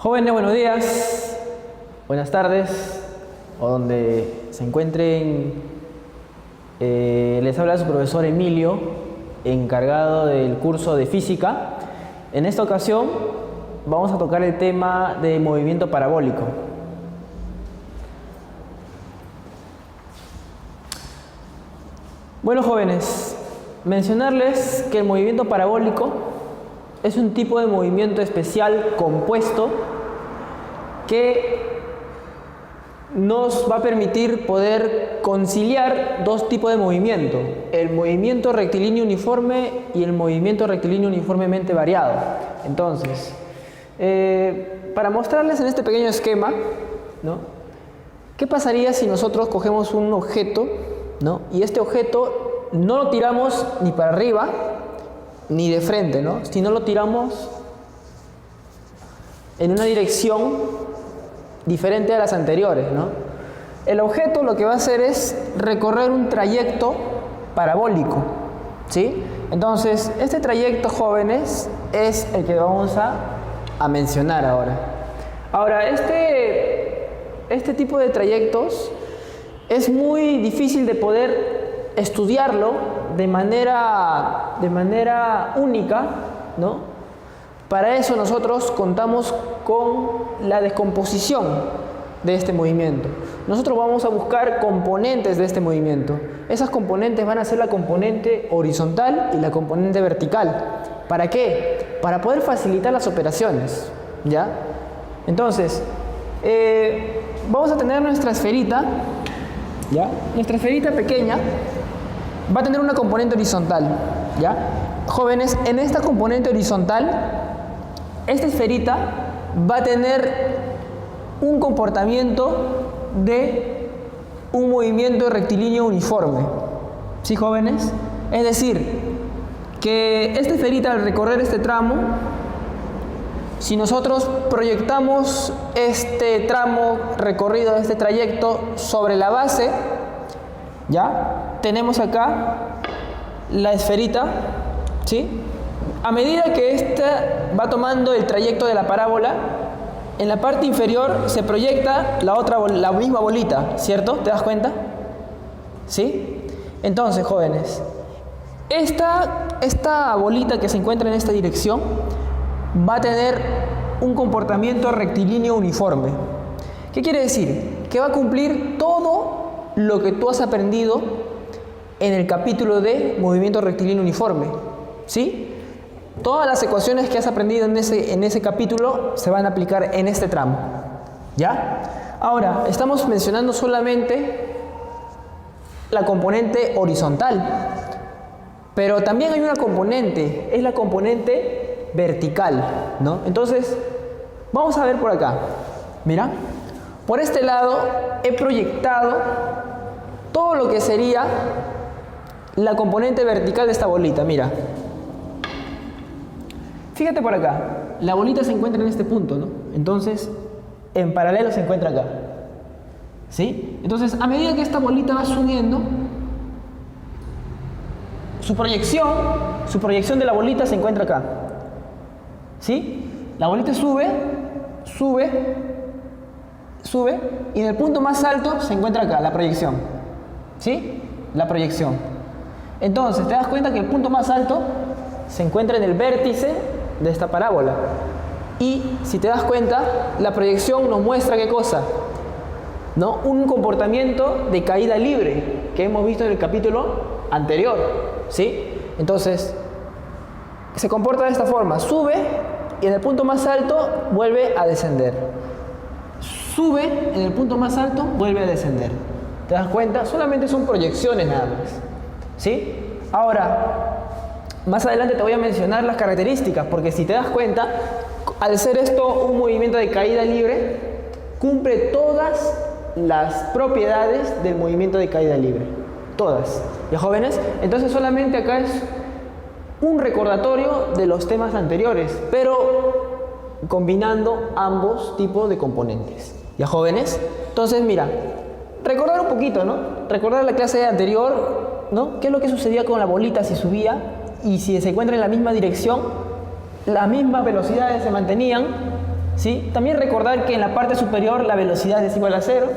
Jóvenes, buenos días, buenas tardes, o donde se encuentren. Les habla su profesor Emilio, encargado del curso de física. En esta ocasión vamos a tocar el tema de movimiento parabólico. Bueno, jóvenes, mencionarles que el movimiento parabólico es un tipo de movimiento especial compuesto que nos va a permitir poder conciliar dos tipos de movimiento: el movimiento rectilíneo uniforme y el movimiento rectilíneo uniformemente variado. Entonces, para mostrarles en este pequeño esquema, ¿no?, ¿qué pasaría si nosotros cogemos un objeto, ¿no?, y este objeto no lo tiramos ni para arriba ni de frente, ¿no?, sino lo tiramos en una dirección diferente a las anteriores, ¿no? El objeto lo que va a hacer es recorrer un trayecto parabólico, ¿sí? Entonces, este trayecto, jóvenes, es el que vamos a mencionar ahora. Ahora, este tipo de trayectos es muy difícil de poder estudiarlo de manera única, ¿no? Para eso nosotros contamos con la descomposición de este movimiento. Nosotros vamos a buscar componentes de este movimiento. Esas componentes van a ser la componente horizontal y la componente vertical. ¿Para qué? Para poder facilitar las operaciones, ¿ya? Entonces, vamos a tener nuestra esferita, ¿ya? Nuestra esferita pequeña va a tener una componente horizontal, ¿ya? Jóvenes, en esta componente horizontal, esta esferita va a tener un comportamiento de un movimiento rectilíneo uniforme, ¿sí, jóvenes? Es decir, que esta esferita, al recorrer este tramo, si nosotros proyectamos este tramo recorrido, este trayecto, sobre la base, ¿ya? Tenemos acá la esferita, ¿sí? A medida que ésta va tomando el trayecto de la parábola, en la parte inferior se proyecta la misma bolita, ¿cierto? ¿Te das cuenta? ¿Sí? Entonces, jóvenes, esta bolita que se encuentra en esta dirección va a tener un comportamiento rectilíneo uniforme. ¿Qué quiere decir? Que va a cumplir todo lo que tú has aprendido en el capítulo de movimiento rectilíneo uniforme, ¿sí? Todas las ecuaciones que has aprendido en ese capítulo se van a aplicar en este tramo, ¿ya? Ahora, estamos mencionando solamente la componente horizontal, pero también hay una componente, es la componente vertical, ¿no? Entonces, vamos a ver por acá. Mira, por este lado he proyectado todo lo que sería la componente vertical de esta bolita, mira. Fíjate por acá, la bolita se encuentra en este punto, ¿no? Entonces, en paralelo se encuentra acá, ¿sí? Entonces, a medida que esta bolita va subiendo, su proyección de la bolita se encuentra acá, ¿sí? La bolita sube, y en el punto más alto se encuentra acá, la proyección, ¿sí? La proyección. Entonces, te das cuenta que el punto más alto se encuentra en el vértice de esta parábola. Y si te das cuenta, la proyección nos muestra ¿qué cosa? ¿No? Un comportamiento de caída libre que hemos visto en el capítulo anterior, ¿sí? Entonces, se comporta de esta forma: sube y en el punto más alto vuelve a descender. Sube en el punto más alto, vuelve a descender. ¿Te das cuenta? Solamente son proyecciones nada más, ¿sí? Ahora, más adelante te voy a mencionar las características, porque si te das cuenta, al ser esto un movimiento de caída libre, cumple todas las propiedades del movimiento de caída libre. Todas. ¿Ya, jóvenes? Entonces solamente acá es un recordatorio de los temas anteriores, pero combinando ambos tipos de componentes. ¿Ya, jóvenes? Entonces, mira, recordar un poquito, ¿no? Recordar la clase anterior, ¿no? ¿Qué es lo que sucedía con la bolita si subía? Y si se encuentra en la misma dirección, las mismas velocidades se mantenían, ¿sí? También recordar que en la parte superior la velocidad es igual a 0.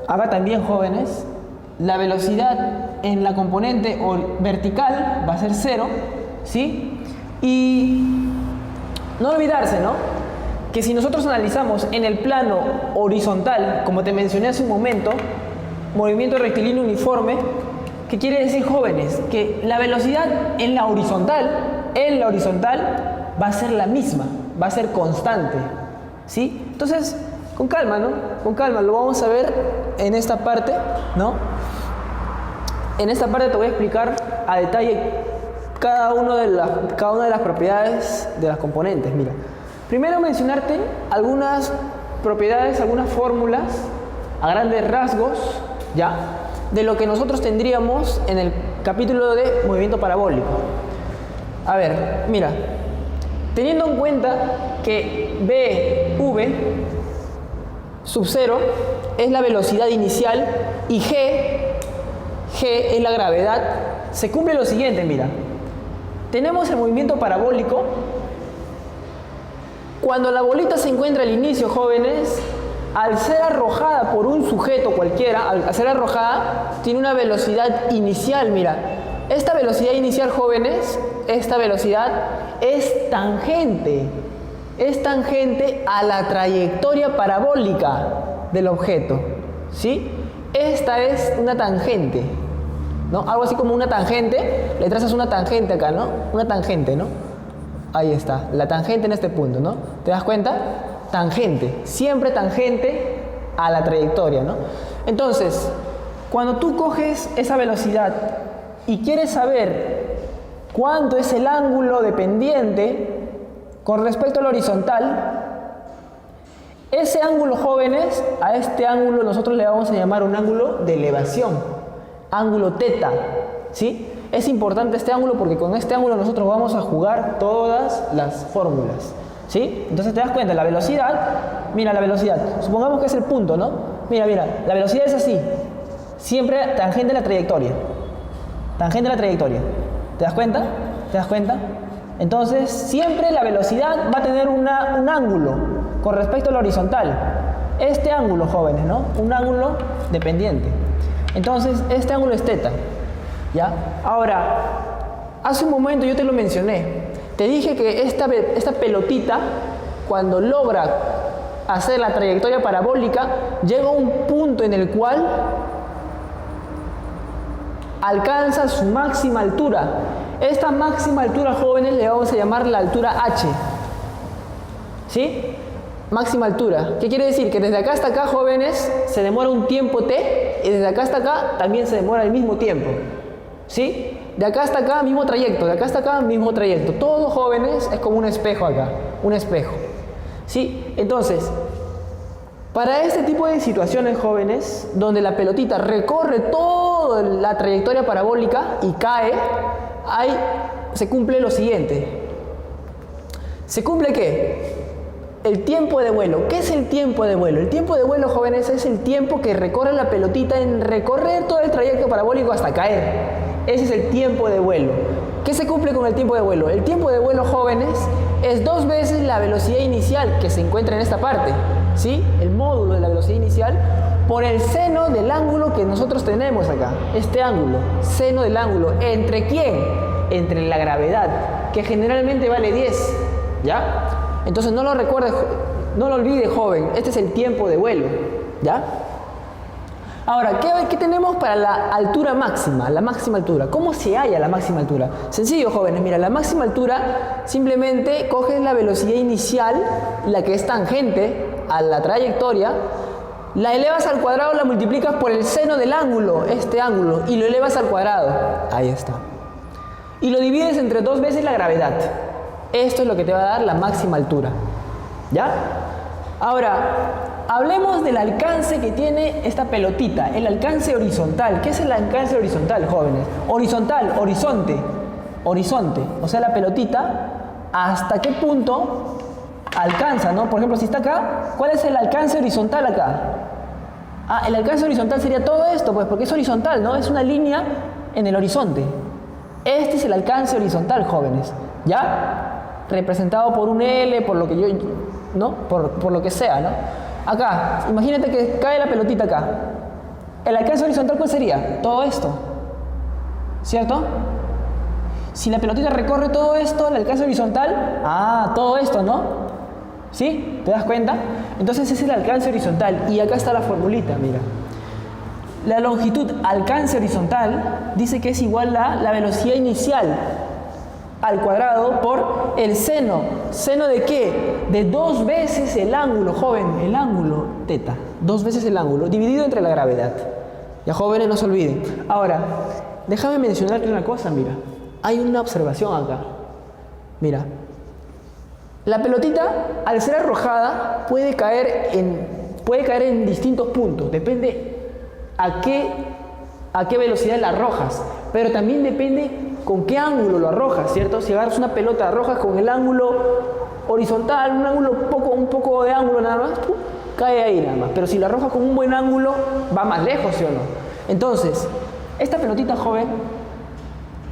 Acá también, jóvenes, la velocidad en la componente vertical va a ser 0, ¿sí? Y no olvidarse, ¿no?, que si nosotros analizamos en el plano horizontal, como te mencioné hace un momento, movimiento rectilíneo uniforme, ¿qué quiere decir, jóvenes? Que la velocidad en la horizontal va a ser la misma, va a ser constante, ¿sí? Entonces, con calma, ¿no? Con calma, lo vamos a ver en esta parte, ¿no? En esta parte te voy a explicar a detalle cada una de las propiedades de las componentes. Mira, primero mencionarte algunas propiedades, algunas fórmulas a grandes rasgos, ¿ya?, de lo que nosotros tendríamos en el capítulo de movimiento parabólico. A ver, mira, teniendo en cuenta que v sub 0 es la velocidad inicial y g es la gravedad, se cumple lo siguiente, mira. Tenemos el movimiento parabólico. Cuando la bolita se encuentra al inicio, jóvenes, al ser arrojada por un sujeto cualquiera, al ser arrojada, tiene una velocidad inicial, mira. Esta velocidad inicial, jóvenes, esta velocidad es tangente a la trayectoria parabólica del objeto, ¿sí? Esta es una tangente, ¿no? Algo así como una tangente, le trazas una tangente acá, ¿no? Una tangente, ¿no? Ahí está, la tangente en este punto, ¿no? ¿Te das cuenta? Tangente, siempre tangente a la trayectoria, ¿no? Entonces, cuando tú coges esa velocidad y quieres saber cuánto es el ángulo dependiente con respecto al horizontal, ese ángulo, jóvenes, a este ángulo nosotros le vamos a llamar un ángulo de elevación, ángulo teta, ¿sí? Es importante este ángulo porque con este ángulo nosotros vamos a jugar todas las fórmulas, ¿sí? Entonces te das cuenta, la velocidad, mira la velocidad, supongamos que es el punto, ¿no? Mira, la velocidad es así, siempre tangente a la trayectoria, tangente a la trayectoria, ¿te das cuenta? ¿Te das cuenta? Entonces siempre la velocidad va a tener un ángulo con respecto al horizontal, este ángulo, jóvenes, ¿no? Un ángulo dependiente. Entonces este ángulo es teta, ¿ya? Ahora, hace un momento yo te lo mencioné, te dije que esta pelotita, cuando logra hacer la trayectoria parabólica, llega a un punto en el cual alcanza su máxima altura. Esta máxima altura, jóvenes, le vamos a llamar la altura h, ¿sí? Máxima altura. ¿Qué quiere decir? Que desde acá hasta acá, jóvenes, se demora un tiempo t, y desde acá hasta acá también se demora el mismo tiempo, ¿sí? De acá hasta acá, mismo trayecto, de acá hasta acá, mismo trayecto. Todo, jóvenes, es como un espejo acá, un espejo, ¿sí? Entonces, para este tipo de situaciones, jóvenes, donde la pelotita recorre toda la trayectoria parabólica y cae, se cumple lo siguiente. ¿Se cumple qué? El tiempo de vuelo. ¿Qué es el tiempo de vuelo? El tiempo de vuelo, jóvenes, es el tiempo que recorre la pelotita en recorrer todo el trayecto parabólico hasta caer. Ese es el tiempo de vuelo. ¿Qué se cumple con el tiempo de vuelo? El tiempo de vuelo, jóvenes, es 2 veces la velocidad inicial que se encuentra en esta parte, ¿sí? El módulo de la velocidad inicial por el seno del ángulo que nosotros tenemos acá. Este ángulo, seno del ángulo. ¿Entre quién? Entre la gravedad, que generalmente vale 10, ¿ya? Entonces no lo recuerdes, no lo olvides, joven. Este es el tiempo de vuelo, ¿ya? Ahora, ¿qué tenemos para la altura máxima? La máxima altura. ¿Cómo se halla la máxima altura? Sencillo, jóvenes. Mira, la máxima altura, simplemente coges la velocidad inicial, la que es tangente a la trayectoria, la elevas al cuadrado, la multiplicas por el seno del ángulo, este ángulo, y lo elevas al cuadrado. Ahí está. Y lo divides entre 2 veces la gravedad. Esto es lo que te va a dar la máxima altura, ¿ya? Ahora, hablemos del alcance que tiene esta pelotita, el alcance horizontal. ¿Qué es el alcance horizontal, jóvenes? Horizontal, horizonte, horizonte. O sea, la pelotita, ¿hasta qué punto alcanza, no? Por ejemplo, si está acá, ¿cuál es el alcance horizontal acá? El alcance horizontal sería todo esto, pues, porque es horizontal, ¿no? Es una línea en el horizonte. Este es el alcance horizontal, jóvenes, ¿ya? Representado por un L, por lo que yo ¿no? Por lo que sea, ¿no? Acá, imagínate que cae la pelotita acá. ¿El alcance horizontal cuál sería? Todo esto, ¿cierto? Si la pelotita recorre todo esto, el alcance horizontal, todo esto, ¿no? ¿Sí? ¿Te das cuenta? Entonces ese es el alcance horizontal. Y acá está la formulita, mira. La longitud alcance horizontal dice que es igual a la velocidad inicial al cuadrado por el seno. ¿Seno de qué? De 2 veces el ángulo, joven, el ángulo teta. 2 veces el ángulo, dividido entre la gravedad. Ya, jóvenes, no se olviden. Ahora, déjame mencionarte una cosa, mira. Hay una observación acá. Mira. La pelotita, al ser arrojada, puede caer en distintos puntos. Depende a qué velocidad la arrojas. Pero también depende con qué ángulo lo arrojas, ¿cierto? Si agarras una pelota, arrojas con el ángulo horizontal, un poco de ángulo nada más, cae ahí nada más. Pero si la arrojas con un buen ángulo, va más lejos, ¿sí o no? Entonces, esta pelotita, joven,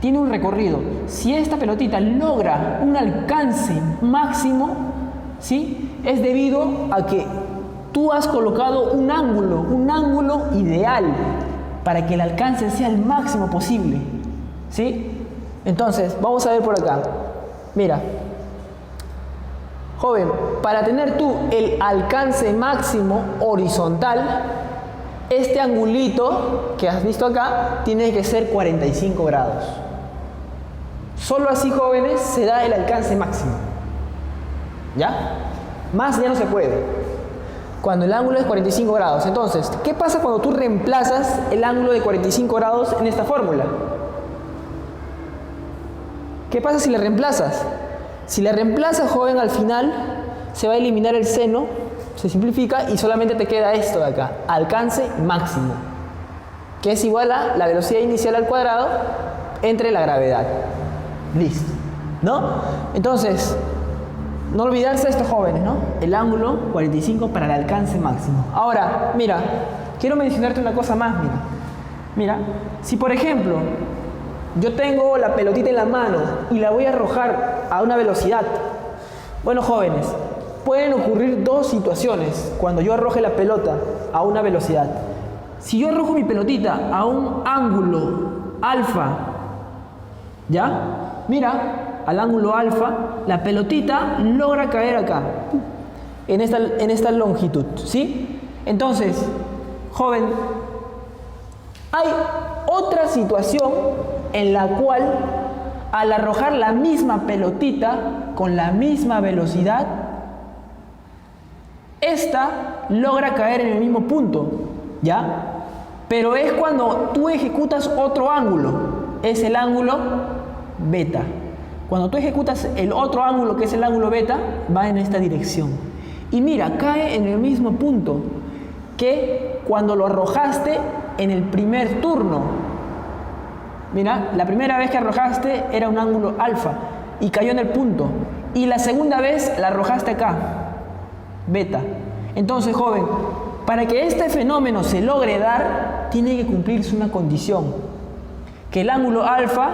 tiene un recorrido. Si esta pelotita logra un alcance máximo, ¿sí? Es debido a que tú has colocado un ángulo ideal para que el alcance sea el máximo posible, ¿sí? Entonces, vamos a ver por acá. Mira, joven, para tener tú el alcance máximo horizontal, este angulito que has visto acá tiene que ser 45 grados. Solo así, jóvenes, se da el alcance máximo. ¿Ya? Más ya no se puede. Cuando el ángulo es 45 grados. Entonces, ¿qué pasa cuando tú reemplazas el ángulo de 45 grados en esta fórmula? ¿Qué pasa si la reemplazas? Si la reemplazas, joven, al final se va a eliminar el seno, se simplifica y solamente te queda esto de acá, alcance máximo, que es igual a la velocidad inicial al cuadrado entre la gravedad. Listo, ¿no? Entonces, no olvidarse de estos jóvenes, ¿no? El ángulo 45 para el alcance máximo. Ahora, mira, quiero mencionarte una cosa más, mira, si por ejemplo yo tengo la pelotita en la mano y la voy a arrojar a una velocidad, bueno, jóvenes, pueden ocurrir 2 situaciones cuando yo arroje la pelota a una velocidad. Si yo arrojo mi pelotita a un ángulo alfa, ¿ya? Mira, al ángulo alfa, la pelotita logra caer acá, en esta longitud, ¿sí? Entonces, joven, hay otra situación en la cual, al arrojar la misma pelotita con la misma velocidad, esta logra caer en el mismo punto, ¿ya? Pero es cuando tú ejecutas otro ángulo, es el ángulo beta. Cuando tú ejecutas el otro ángulo, que es el ángulo beta, va en esta dirección. Y mira, cae en el mismo punto que cuando lo arrojaste en el primer turno. Mira, la primera vez que arrojaste era un ángulo alfa y cayó en el punto. Y la segunda vez la arrojaste acá, beta. Entonces, joven, para que este fenómeno se logre dar, tiene que cumplirse una condición. Que el ángulo alfa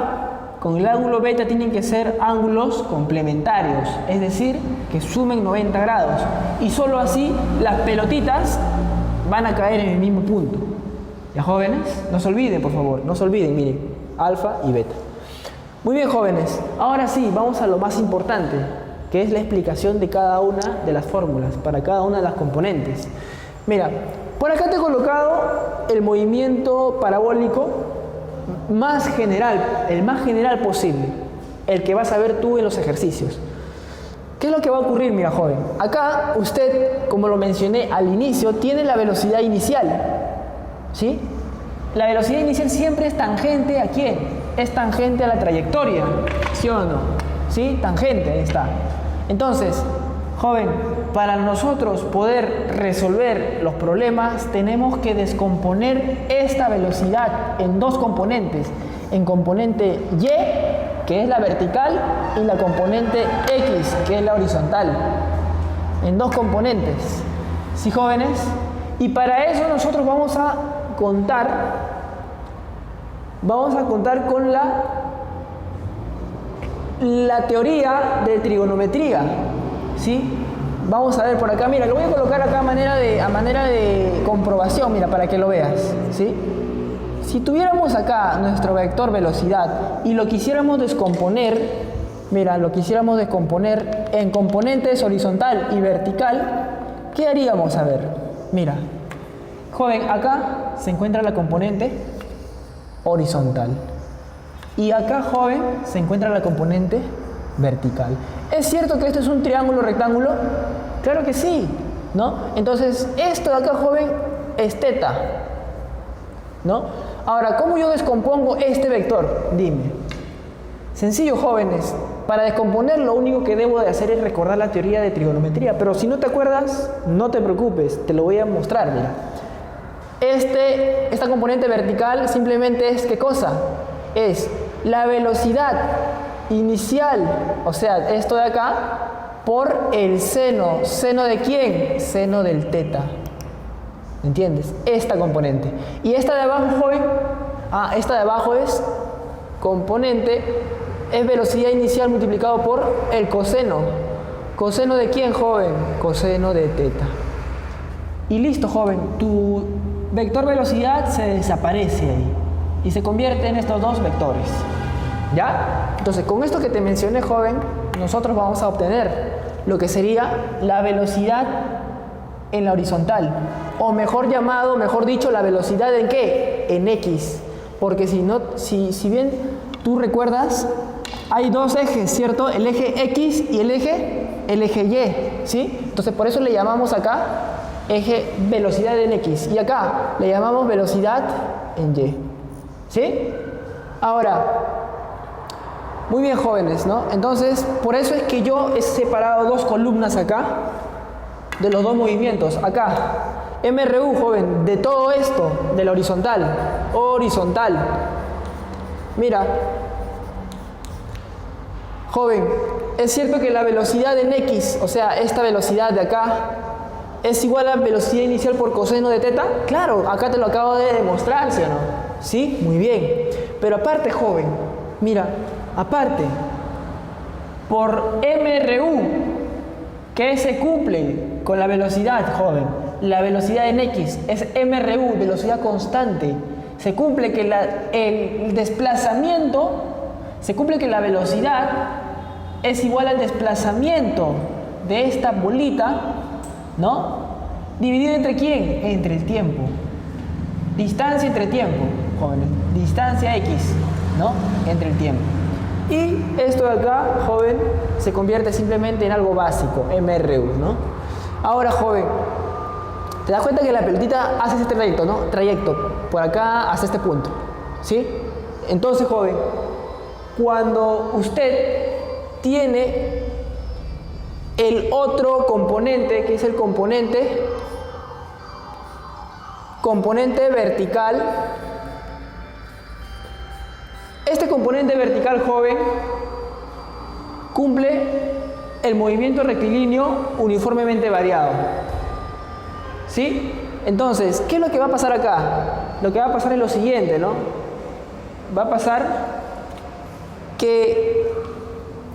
con el ángulo beta tienen que ser ángulos complementarios, es decir, que sumen 90 grados. Y solo así las pelotitas van a caer en el mismo punto. ¿Ya, jóvenes? No se olviden, por favor, no se olviden, miren, alfa y beta. Muy bien, jóvenes, ahora sí, vamos a lo más importante, que es la explicación de cada una de las fórmulas, para cada una de las componentes. Mira, por acá te he colocado el movimiento parabólico más general, el más general posible, el que vas a ver tú en los ejercicios. ¿Qué es lo que va a ocurrir, mira, joven? Acá usted, como lo mencioné al inicio, tiene la velocidad inicial, ¿sí? La velocidad inicial siempre es tangente ¿a quién? Es tangente a la trayectoria, ¿sí o no? ¿Sí? Tangente, ahí está. Entonces, joven, para nosotros poder resolver los problemas, tenemos que descomponer esta velocidad en 2 componentes. En componente Y, que es la vertical, y la componente X, que es la horizontal. En 2 componentes. ¿Sí, jóvenes? Y para eso nosotros vamos a contar con la teoría de trigonometría, ¿sí? Vamos a ver por acá, mira, lo voy a colocar acá a manera de comprobación, mira, para que lo veas, ¿sí? Si tuviéramos acá nuestro vector velocidad y lo quisiéramos descomponer, mira, lo quisiéramos descomponer en componentes horizontal y vertical, ¿qué haríamos? A ver, mira, joven, acá se encuentra la componente horizontal y acá, joven, se encuentra la componente vertical. ¿Es cierto que esto es un triángulo rectángulo? Claro que sí, ¿no? Entonces, esto de acá, joven, es teta, ¿no? Ahora, ¿cómo yo descompongo este vector? Dime. Sencillo, jóvenes. Para descomponer, lo único que debo de hacer es recordar la teoría de trigonometría. Pero si no te acuerdas, no te preocupes, te lo voy a mostrar, mira. Esta componente vertical simplemente es, ¿qué cosa? Es la velocidad inicial, o sea, esto de acá, por el seno. ¿Seno de quién? Seno del teta. ¿Entiendes? Esta componente. Y esta de abajo, joven, esta de abajo es componente, es velocidad inicial multiplicado por el coseno. ¿Coseno de quién, joven? Coseno de teta. Y listo, joven, tu vector velocidad se desaparece ahí y se convierte en estos dos vectores. ¿Ya? Entonces, con esto que te mencioné, joven, nosotros vamos a obtener lo que sería la velocidad en la horizontal, o mejor dicho, la velocidad ¿en qué? En X, porque si bien tú recuerdas, hay dos ejes, ¿cierto? El eje X y el eje Y, ¿sí? Entonces por eso le llamamos acá eje velocidad en X, y acá le llamamos velocidad en Y, ¿sí? Ahora, muy bien, jóvenes, ¿no? Entonces, por eso es que yo he separado dos columnas acá de los dos movimientos. Acá, MRU, joven, de todo esto, de la horizontal. Mira, joven, ¿es cierto que la velocidad en X, o sea, esta velocidad de acá, es igual a velocidad inicial por coseno de teta? Claro, acá te lo acabo de demostrar, ¿sí o no? ¿Sí? Muy bien. Pero aparte, joven, mira, aparte, por MRU, que se cumple con la velocidad, joven, la velocidad en X es MRU, velocidad constante, se cumple que el desplazamiento, se cumple que la velocidad es igual al desplazamiento de esta bolita, ¿no? ¿Dividido entre quién? Entre el tiempo. Distancia entre tiempo, jóvenes. Distancia X, ¿no? Entre el tiempo. Y esto de acá, joven, se convierte simplemente en algo básico, MRU, ¿no? Ahora, joven, te das cuenta que la pelotita hace este trayecto, ¿no? Trayecto, por acá hasta este punto, ¿sí? Entonces, joven, cuando usted tiene el otro componente, que es el componente vertical, este componente vertical, joven, cumple el movimiento rectilíneo uniformemente variado, ¿sí? Entonces, ¿qué es lo que va a pasar acá? Lo que va a pasar es lo siguiente, ¿no? Va a pasar que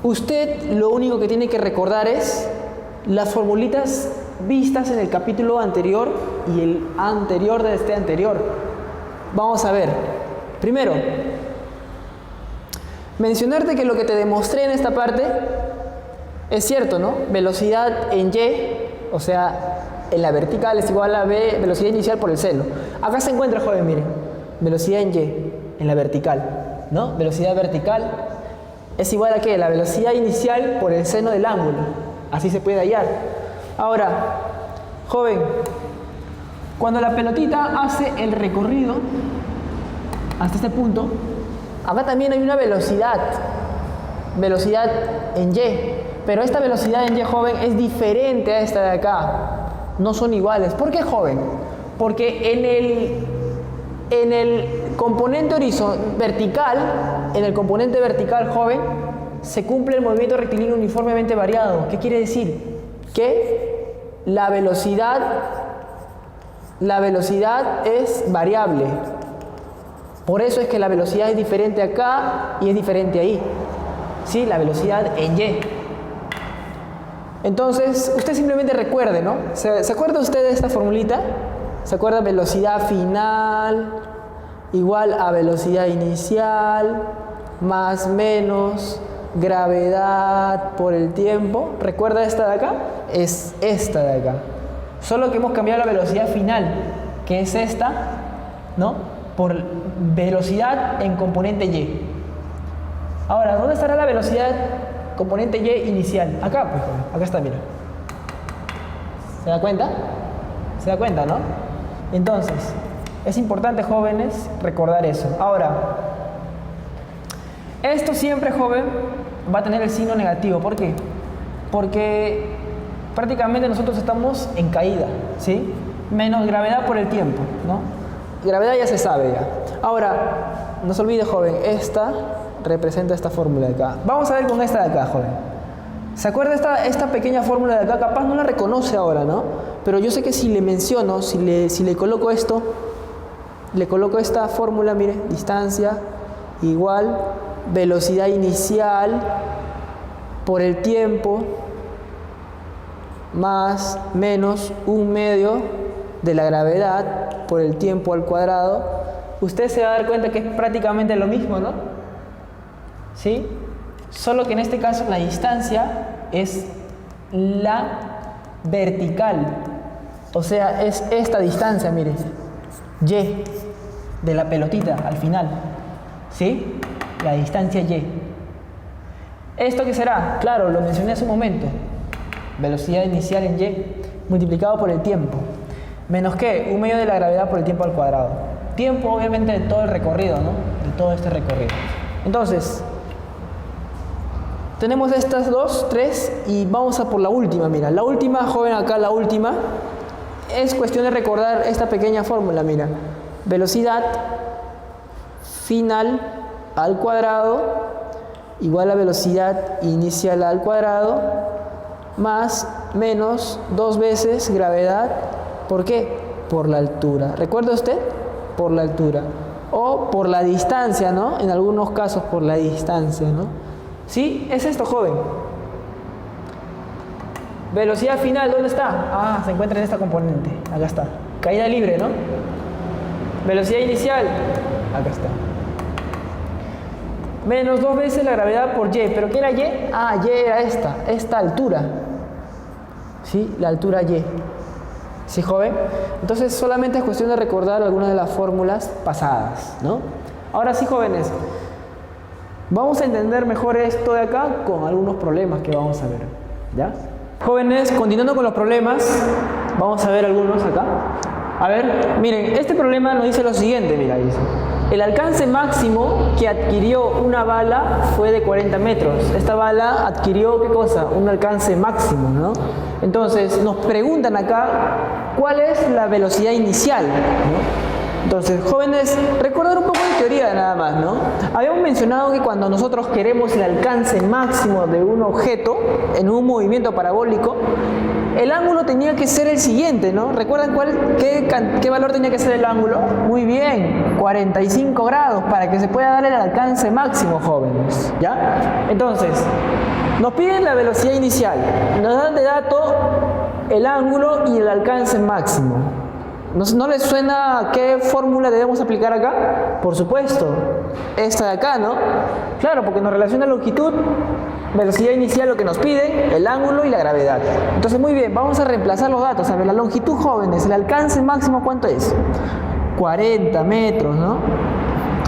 usted lo único que tiene que recordar es las formulitas vistas en el capítulo anterior y el anterior de este anterior. Vamos a ver. Primero, mencionarte que lo que te demostré en esta parte es cierto, ¿no? Velocidad en Y, o sea, en la vertical es igual a V, velocidad inicial por el seno. Acá se encuentra, joven, miren, velocidad en Y, en la vertical, ¿no? Velocidad vertical es igual a ¿qué? La velocidad inicial por el seno del ángulo. Así se puede hallar. Ahora, joven, cuando la pelotita hace el recorrido hasta este punto, acá también hay una velocidad en Y, pero esta velocidad en Y, joven, es diferente a esta de acá. No son iguales. ¿Por qué, joven? Porque en el componente vertical, joven, se cumple el movimiento rectilíneo uniformemente variado. ¿Qué quiere decir? Que la velocidad es variable. Por eso es que la velocidad es diferente acá y es diferente ahí. ¿Sí? La velocidad en Y. Entonces, usted simplemente recuerde, ¿no? ¿Se acuerda usted de esta formulita? ¿Se acuerda? Velocidad final igual a velocidad inicial más menos gravedad por el tiempo. ¿Recuerda esta de acá? Es esta de acá. Solo que hemos cambiado la velocidad final, que es esta, ¿no? Por velocidad en componente y. Ahora, ¿dónde estará la velocidad componente y inicial? Acá, pues, acá está, mira. ¿Se da cuenta? ¿Se da cuenta, no? Entonces, es importante, jóvenes, recordar eso. Ahora, esto siempre, joven, va a tener el signo negativo. ¿Por qué? Porque prácticamente nosotros estamos en caída, ¿sí? Menos gravedad por el tiempo, ¿no? Gravedad ya se sabe ya. Ahora, no se olvide, joven, esta representa esta fórmula de acá. Vamos a ver con esta de acá, joven. ¿Se acuerda esta pequeña fórmula de acá? Capaz no la reconoce ahora, ¿no? Pero yo sé que si le menciono, si le coloco esto, le coloco esta fórmula, mire, distancia igual velocidad inicial por el tiempo más menos 1/2 de la gravedad por el tiempo al cuadrado, usted se va a dar cuenta que es prácticamente lo mismo, ¿no? ¿Sí? Solo que en este caso la distancia es la vertical, o sea, es esta distancia, mire, y de la pelotita al final, ¿sí? La distancia y. ¿Esto qué será? Claro, lo mencioné hace un momento. Velocidad inicial en y multiplicado por el tiempo. Menos ¿qué? 1/2 de la gravedad por el tiempo al cuadrado. Tiempo, obviamente, de todo el recorrido, ¿no? De todo este recorrido. Entonces, tenemos estas dos, tres, y vamos a por la última. Mira, la última, joven, acá la última. Es cuestión de recordar esta pequeña fórmula, mira. Velocidad final al cuadrado igual a velocidad inicial al cuadrado más menos 2 veces gravedad. ¿Por qué? Por la altura. ¿Recuerda usted? Por la altura. O por la distancia, ¿no? En algunos casos por la distancia, ¿no? ¿Sí? Es esto, joven. Velocidad final, ¿dónde está? Ah, se encuentra en esta componente. Acá está. Caída libre, ¿no? Velocidad inicial. Acá está. Menos 2 veces la gravedad por y. ¿Pero qué era y? Ah, y era esta altura. ¿Sí? La altura y. ¿Sí, joven? Entonces solamente es cuestión de recordar algunas de las fórmulas pasadas, ¿no? Ahora sí, jóvenes, vamos a entender mejor esto de acá con algunos problemas que vamos a ver, ¿ya? Jóvenes, continuando con los problemas, vamos a ver algunos acá. A ver, miren, este problema nos dice lo siguiente, mira, dice. El alcance máximo que adquirió una bala fue de 40 metros. Esta bala adquirió, ¿qué cosa? Un alcance máximo, ¿no? Entonces, nos preguntan acá, ¿cuál es la velocidad inicial? ¿No? Entonces, jóvenes, recordar un poco de teoría nada más, ¿no? Habíamos mencionado que cuando nosotros queremos el alcance máximo de un objeto en un movimiento parabólico, el ángulo tenía que ser el siguiente, ¿no? ¿Recuerdan qué valor tenía que ser el ángulo? Muy bien, 45 grados para que se pueda dar el alcance máximo, jóvenes, ¿ya? Entonces, nos piden la velocidad inicial, nos dan de dato el ángulo y el alcance máximo. ¿No les suena qué fórmula debemos aplicar acá? Por supuesto, esta de acá, ¿no? Claro, porque nos relaciona longitud, velocidad inicial, lo que nos piden, el ángulo y la gravedad. Entonces, muy bien, vamos a reemplazar los datos. A ver, la longitud, jóvenes, el alcance máximo, ¿cuánto es? 40 metros, ¿no?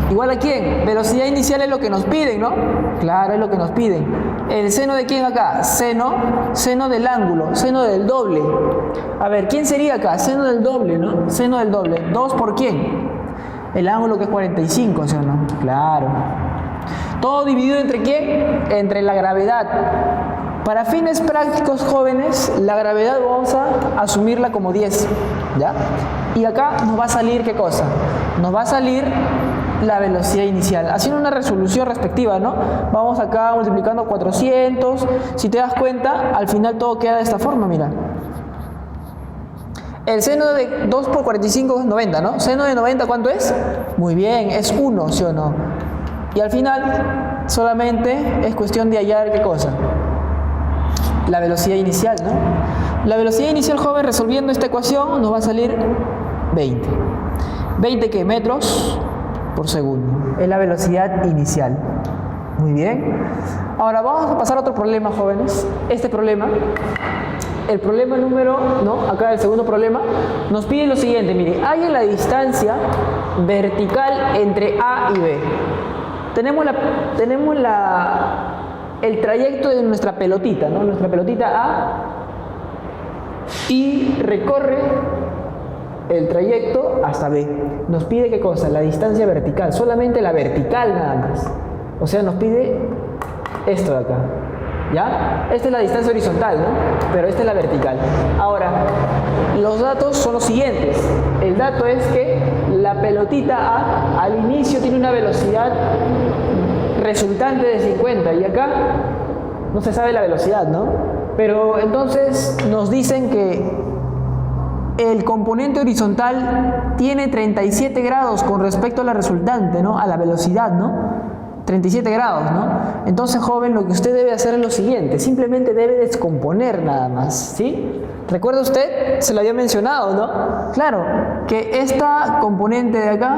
¿Igual a quién? Velocidad inicial es lo que nos piden, ¿no? Claro, es lo que nos piden. ¿El seno de quién acá? Seno del ángulo, seno del doble. A ver, ¿quién sería acá? Seno del doble, ¿no? Seno del doble. ¿2 por quién? El ángulo que es 45, ¿sí o no? Claro. ¿Todo dividido entre quién? Entre la gravedad. Para fines prácticos, jóvenes, la gravedad vamos a asumirla como 10, ¿ya? Y acá nos va a salir, ¿qué cosa? Nos va a salir la velocidad inicial, haciendo una resolución respectiva, ¿no? Vamos acá multiplicando 400, si te das cuenta, al final todo queda de esta forma, mira. El seno de 2 por 45 es 90, ¿no? Seno de 90, ¿cuánto es? Muy bien, es 1, ¿sí o no? Y al final, solamente es cuestión de hallar, ¿qué cosa? La velocidad inicial, ¿no? La velocidad inicial, joven, resolviendo esta ecuación nos va a salir 20. ¿20 qué? Metros por segundo. Es la velocidad inicial. Muy bien. Ahora vamos a pasar a otro problema, jóvenes. Este problema, el problema número, ¿no? Acá el segundo problema, nos pide lo siguiente. Mire, hay la distancia vertical entre A y B. Tenemos el trayecto de nuestra pelotita, ¿no? Nuestra pelotita A, y recorre el trayecto hasta B. Nos pide ¿qué cosa? La distancia vertical, solamente la vertical nada más. O sea, nos pide esto de acá, ¿ya? Esta es la distancia horizontal, ¿no? Pero esta es la vertical. Ahora, los datos son los siguientes. El dato es que la pelotita A al inicio tiene una velocidad resultante de 50 y acá no se sabe la velocidad, ¿no? Pero entonces nos dicen que el componente horizontal tiene 37 grados con respecto a la resultante, ¿no? A la velocidad, ¿no? 37 grados, ¿no? Entonces, joven, lo que usted debe hacer es lo siguiente, simplemente debe descomponer nada más, ¿sí? ¿Recuerda usted? Se lo había mencionado, ¿no? Claro, que esta componente de acá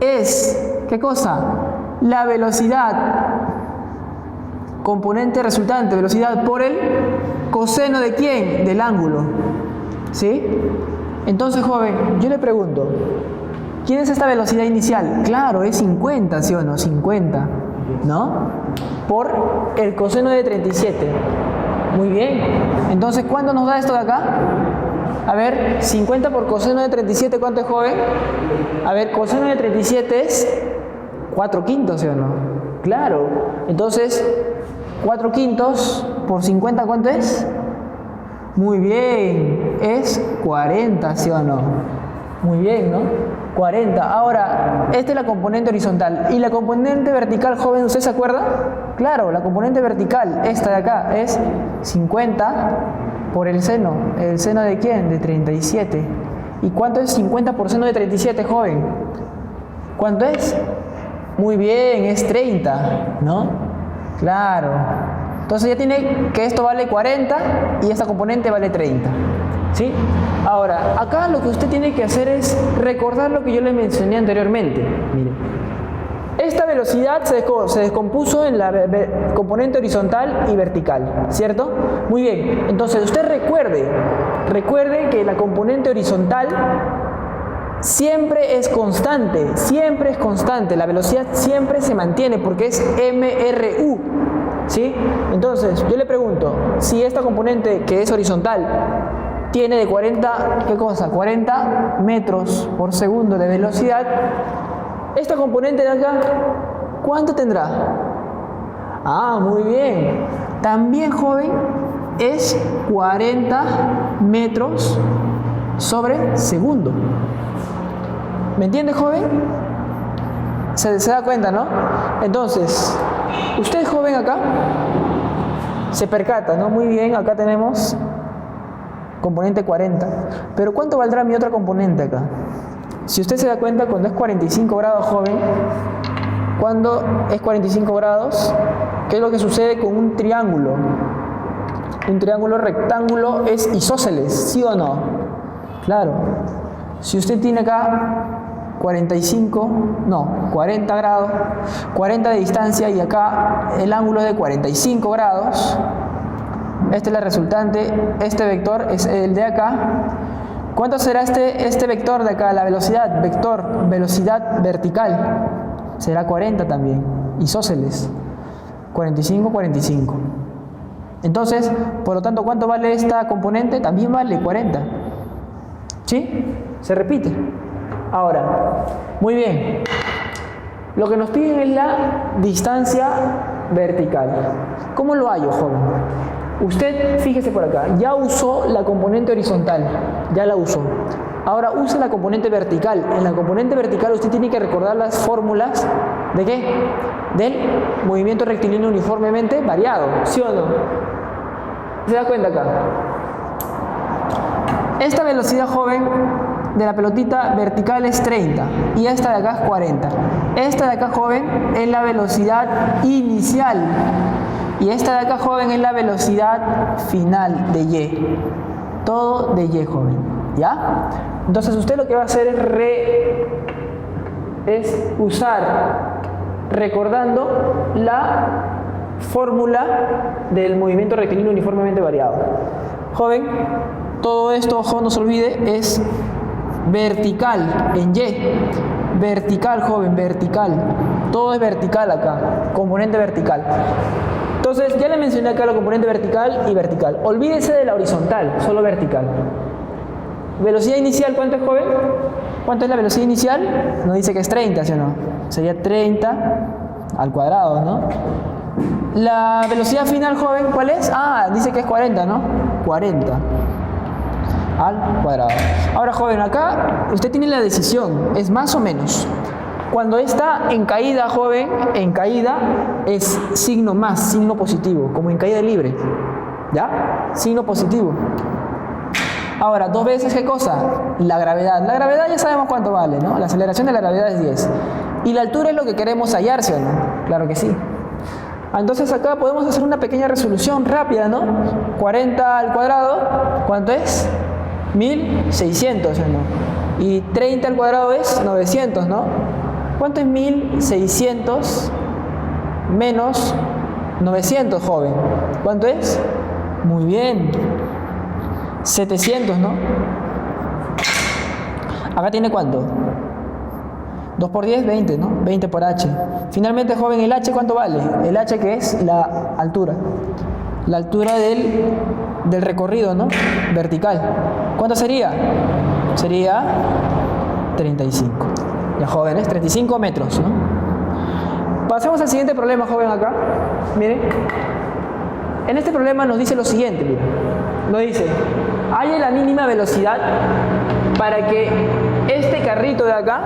es, ¿qué cosa? La velocidad, componente resultante, velocidad por el coseno de ¿quién? Del ángulo, ¿sí? Entonces, joven, yo le pregunto, ¿quién es esta velocidad inicial? Claro, es 50, ¿sí o no? 50, ¿no? Por el coseno de 37. Muy bien. Entonces, ¿cuánto nos da esto de acá? A ver, 50 por coseno de 37, ¿cuánto es, joven? A ver, coseno de 37 es 4/5, ¿sí o no? Claro. Entonces, 4/5 por 50, ¿cuánto es? Muy bien. Es 40, ¿sí o no? Muy bien, ¿no? 40. Ahora, esta es la componente horizontal. ¿Y la componente vertical, joven, usted se acuerda? Claro, la componente vertical, esta de acá, es 50 por el seno. ¿El seno de quién? De 37. ¿Y cuánto es 50 por seno de 37, joven? ¿Cuánto es? Muy bien, es 30, ¿no? Claro. Entonces ya tiene que esto vale 40 y esta componente vale 30. ¿Sí? Ahora, acá lo que usted tiene que hacer es recordar lo que yo le mencioné anteriormente. Mire, esta velocidad se descompuso en la componente horizontal y vertical, ¿cierto? Muy bien, entonces usted recuerde que la componente horizontal siempre es constante, la velocidad siempre se mantiene porque es MRU, ¿sí? Entonces, yo le pregunto, si esta componente que es horizontal tiene de 40, ¿qué cosa? 40 metros por segundo de velocidad, esta componente de acá, ¿cuánto tendrá? Ah, muy bien. También, joven, es 40 metros sobre segundo. ¿Me entiende, joven? Se da cuenta, ¿no? Entonces, usted, joven, acá se percata, ¿no? Muy bien, acá tenemos componente 40. Pero ¿cuánto valdrá mi otra componente acá? Si usted se da cuenta, cuando es 45 grados, joven, cuando es 45 grados, ¿qué es lo que sucede con un triángulo? Un triángulo rectángulo es isósceles, ¿sí o no? Claro. Si usted tiene acá 40 grados, 40 de distancia y acá el ángulo es de 45 grados, esta es la resultante, este vector es el de acá. ¿Cuánto será este vector de acá? La velocidad, velocidad vertical, será 40 también, isósceles, 45, 45. Entonces, por lo tanto, ¿cuánto vale esta componente? También vale 40. ¿Sí? Se repite. Ahora, muy bien. Lo que nos piden es la distancia vertical. ¿Cómo lo hallo, joven? Usted, fíjese por acá, ya usó la componente horizontal, ya la usó. Ahora use la componente vertical. En la componente vertical usted tiene que recordar las fórmulas ¿de qué? Del movimiento rectilíneo uniformemente variado, ¿sí o no? ¿Se da cuenta acá? Esta velocidad, joven, de la pelotita vertical es 30 y esta de acá es 40. Esta de acá, joven, es la velocidad inicial. Y esta de acá, joven, es la velocidad final de y. Todo de y, joven. ¿Ya? Entonces usted lo que va a hacer es usar, recordando la fórmula del movimiento rectilíneo uniformemente variado. Joven, todo esto, ojo, no se olvide, es vertical en y. Vertical, joven, vertical. Todo es vertical acá, componente vertical. Entonces, ya le mencioné acá la componente vertical y vertical. Olvídese de la horizontal, solo vertical. Velocidad inicial, ¿cuánto es, joven? ¿Cuánto es la velocidad inicial? Nos dice que es 30, ¿sí o no? Sería 30 al cuadrado, ¿no? La velocidad final, joven, ¿cuál es? Ah, dice que es 40, ¿no? 40 al cuadrado. Ahora, joven, acá usted tiene la decisión, ¿es más o menos? Cuando está en caída, joven, en caída es signo más, signo positivo, como en caída libre. ¿Ya? Signo positivo. Ahora, dos veces, ¿qué cosa? La gravedad. La gravedad ya sabemos cuánto vale, ¿no? La aceleración de la gravedad es 10. Y la altura es lo que queremos hallar, ¿sí o no? Claro que sí. Entonces acá podemos hacer una pequeña resolución rápida, ¿no? 40 al cuadrado, ¿cuánto es? 1600, ¿sí o no? Y 30 al cuadrado es 900, ¿no? ¿Cuánto es 1600 menos 900, joven? ¿Cuánto es? Muy bien. 700, ¿no? Acá tiene ¿cuánto? 2 por 10, 20, ¿no? 20 por h. Finalmente, joven, ¿el h cuánto vale? El h, que es la altura. La altura del recorrido, ¿no? Vertical. ¿Cuánto sería? Sería 35. Ya, jóvenes, 35 metros, ¿no? Pasemos al siguiente problema, joven, acá. Miren. En este problema nos dice lo siguiente, mira. Nos dice, haya la mínima velocidad para que este carrito de acá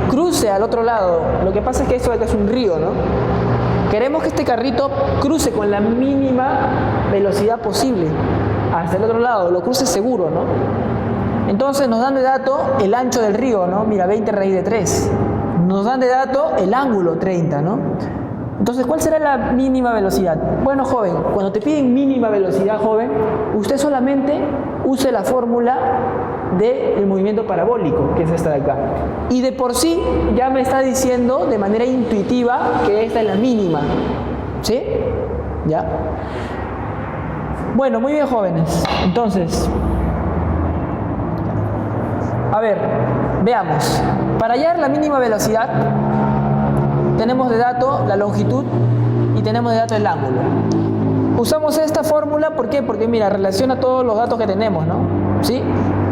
cruce al otro lado. Lo que pasa es que esto de acá es un río, ¿no? Queremos que este carrito cruce con la mínima velocidad posible hasta el otro lado, lo cruce seguro, ¿no? Entonces nos dan de dato el ancho del río, ¿no? Mira, 20 raíz de 3. Nos dan de dato el ángulo, 30, ¿no? Entonces, ¿cuál será la mínima velocidad? Bueno, joven, cuando te piden mínima velocidad, joven, usted solamente use la fórmula del movimiento parabólico, que es esta de acá. Y de por sí ya me está diciendo de manera intuitiva que esta es la mínima. ¿Sí? ¿Ya? Bueno, muy bien, jóvenes. Entonces, a ver, veamos. Para hallar la mínima velocidad, tenemos de dato la longitud y tenemos de dato el ángulo. Usamos esta fórmula, ¿por qué? Porque mira, relaciona todos los datos que tenemos, ¿no? ¿Sí?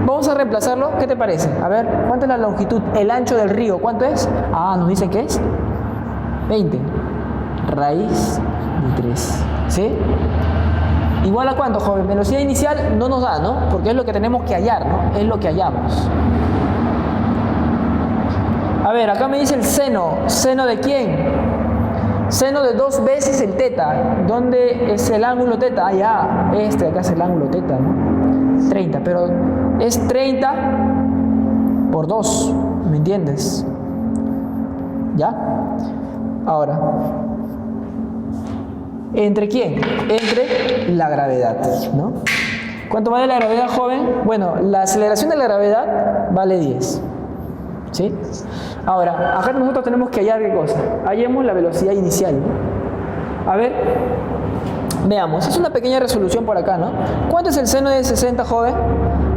Vamos a reemplazarlo, ¿qué te parece? A ver, ¿cuánto es la longitud? El ancho del río, ¿cuánto es? Ah, nos dice que es 20 raíz de 3, ¿sí? ¿Igual a cuánto, joven? Velocidad inicial no nos da, ¿no? Porque es lo que tenemos que hallar, ¿no? Es lo que hallamos. A ver, acá me dice el seno. ¿Seno de quién? Seno de 2 veces el teta. ¿Dónde es el ángulo teta? Ah, ya, este de acá es el ángulo teta, ¿no? 30, pero es 30 por 2, ¿me entiendes? ¿Ya? Ahora, ¿entre quién? Entre la gravedad, ¿no? ¿Cuánto vale la gravedad, joven? Bueno, la aceleración de la gravedad vale 10. ¿Sí? Ahora, acá nosotros tenemos que hallar ¿qué cosa? Hallemos la velocidad inicial, ¿no? A ver, veamos, es una pequeña resolución por acá, ¿no? ¿Cuánto es el seno de 60, joven?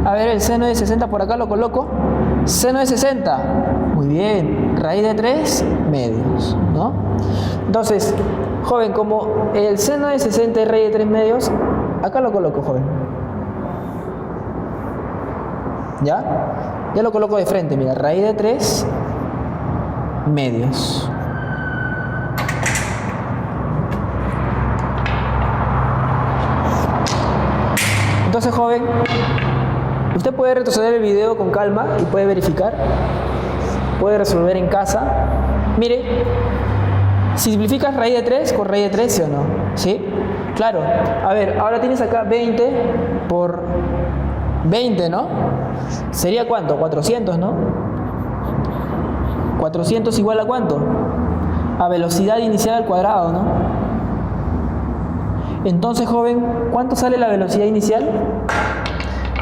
A ver, el seno de 60 por acá lo coloco. Seno de 60, muy bien, raíz de 3 medios, ¿no? Entonces, joven, como el seno de 60 es raíz de 3 medios, acá lo coloco, joven. ¿Ya? Ya lo coloco de frente, mira, raíz de 3 medios. Entonces, joven, usted puede retroceder el video con calma y puede verificar. Puede resolver en casa. Mire, simplificas raíz de 3 con raíz de 3, ¿sí o no? ¿Sí? Claro. A ver, ahora tienes acá 20 por 20, ¿no? ¿Sería cuánto? 400, ¿no? 400 igual a cuánto? A velocidad inicial al cuadrado, ¿no? Entonces, joven, ¿cuánto sale la velocidad inicial?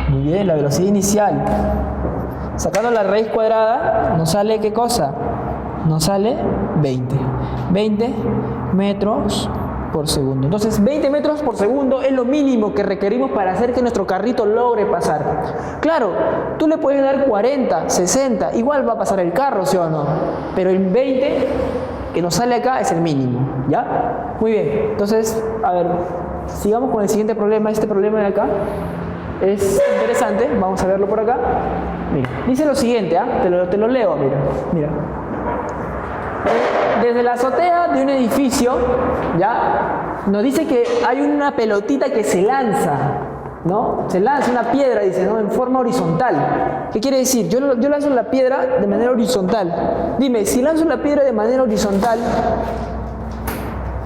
Muy bien, la velocidad inicial. Sacando la raíz cuadrada, ¿nos sale qué cosa? Nos sale 20. 20 metros por segundo. Entonces, 20 metros por segundo es lo mínimo que requerimos para hacer que nuestro carrito logre pasar. Claro, tú le puedes dar 40, 60, igual va a pasar el carro, ¿sí o no? Pero el 20 que nos sale acá es el mínimo, ¿ya? Muy bien, entonces, a ver, sigamos con el siguiente problema. Este problema de acá es interesante, vamos a verlo por acá. Mira, dice lo siguiente, te lo leo, mira. Desde la azotea de un edificio, ¿ya? Nos dice que hay una pelotita que se lanza, ¿no? Se lanza una piedra, dice, ¿no? En forma horizontal. ¿Qué quiere decir? Yo lanzo la piedra de manera horizontal. Dime, si lanzo la piedra de manera horizontal,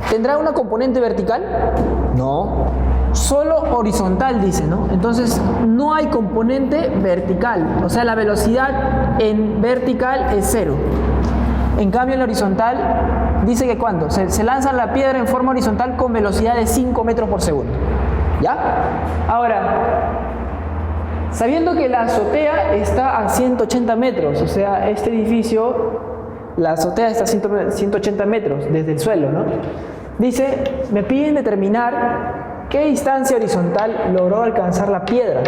¿tendrá una componente vertical? No. Solo horizontal, dice, ¿no? Entonces, no hay componente vertical. O sea, la velocidad en vertical es 0. En cambio, en la horizontal, dice que ¿cuánto? Se lanza la piedra en forma horizontal con velocidad de 5 metros por segundo. ¿Ya? Ahora, sabiendo que la azotea está a 180 metros, o sea, este edificio, la azotea está a 180 metros desde el suelo, ¿no? Dice, me piden determinar qué distancia horizontal logró alcanzar la piedra,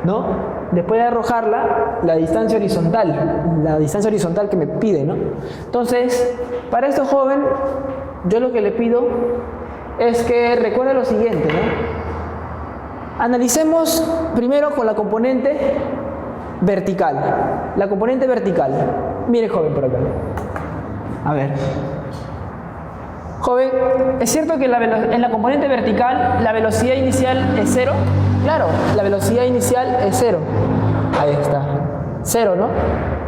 ¿no? Después de arrojarla, la distancia horizontal que me pide, ¿no? Entonces, para este joven, yo lo que le pido es que recuerde lo siguiente, ¿no? Analicemos primero con la componente vertical. La componente vertical. Mire, joven, por acá. A ver. Joven, ¿es cierto que en la componente vertical la velocidad inicial es 0? Claro, la velocidad inicial es 0. Ahí está. 0, ¿no?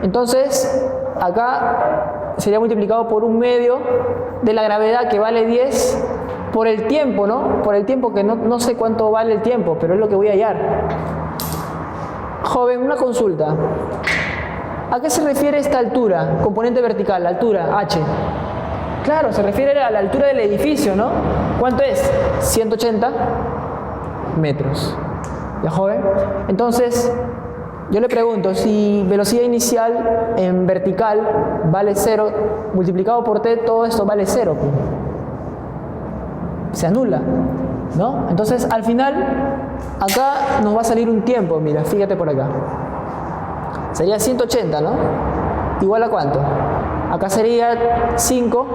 Entonces, acá sería multiplicado por 1/2 de la gravedad, que vale 10, por el tiempo, ¿no? Por el tiempo, que no sé cuánto vale el tiempo, pero es lo que voy a hallar. Joven, una consulta. ¿A qué se refiere esta altura? Componente vertical, la altura, h. Claro, se refiere a la altura del edificio, ¿no? ¿Cuánto es? 180 metros. ¿Ya, joven? Entonces, yo le pregunto, si velocidad inicial en vertical vale 0, multiplicado por t, todo esto vale 0. Se anula, ¿no? Entonces, al final, acá nos va a salir un tiempo, mira, fíjate por acá. Sería 180, ¿no? ¿Igual a cuánto? Acá sería 5.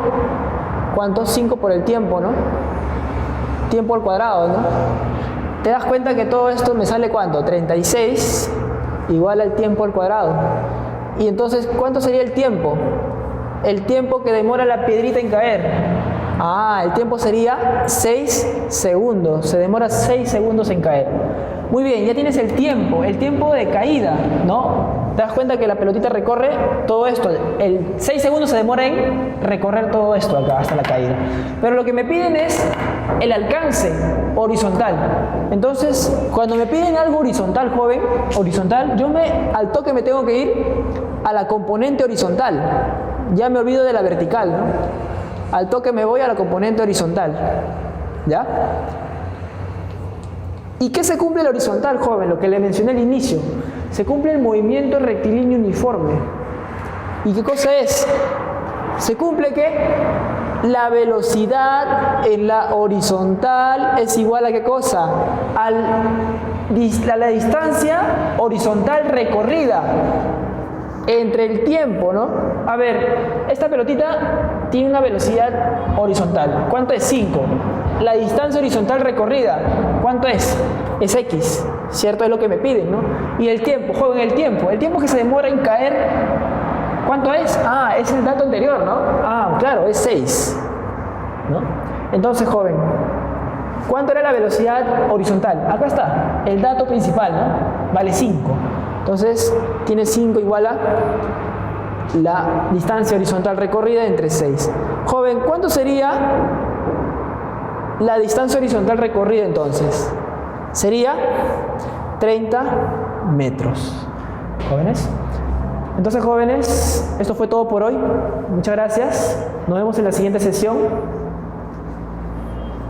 ¿Cuánto? 5 por el tiempo, ¿no? Tiempo al cuadrado, ¿no? ¿Te das cuenta que todo esto me sale cuánto? 36 igual al tiempo al cuadrado. Y entonces, ¿cuánto sería el tiempo? El tiempo que demora la piedrita en caer. El tiempo sería 6 segundos. Se demora 6 segundos en caer. Muy bien, ya tienes el tiempo de caída, ¿no? Te das cuenta que la pelotita recorre todo esto. 6 segundos se demora en recorrer todo esto acá hasta la caída. Pero lo que me piden es el alcance horizontal. Entonces, cuando me piden algo horizontal, joven, horizontal, yo al toque me tengo que ir a la componente horizontal. Ya me olvido de la vertical, ¿no? Al toque me voy a la componente horizontal. ¿Ya? ¿Y qué se cumple el horizontal, joven? Lo que le mencioné al inicio. Se cumple el movimiento rectilíneo uniforme. ¿Y qué cosa es? Se cumple que la velocidad en la horizontal es igual a ¿qué cosa? A la distancia horizontal recorrida entre el tiempo, ¿no? A ver, esta pelotita tiene una velocidad horizontal. ¿Cuánto es? 5. La distancia horizontal recorrida, ¿cuánto es? Es x, ¿cierto? Es lo que me piden, ¿no? Y el tiempo, joven, el tiempo que se demora en caer, ¿cuánto es? Es el dato anterior, ¿no? Claro, es 6, ¿no? Entonces, joven, ¿cuánto era la velocidad horizontal? Acá está, el dato principal, ¿no? Vale 5. Entonces, tiene 5 igual a la distancia horizontal recorrida entre 6. Joven, ¿cuánto sería la distancia horizontal recorrida entonces? Sería 30 metros. ¿Jóvenes? Entonces, jóvenes, esto fue todo por hoy. Muchas gracias. Nos vemos en la siguiente sesión.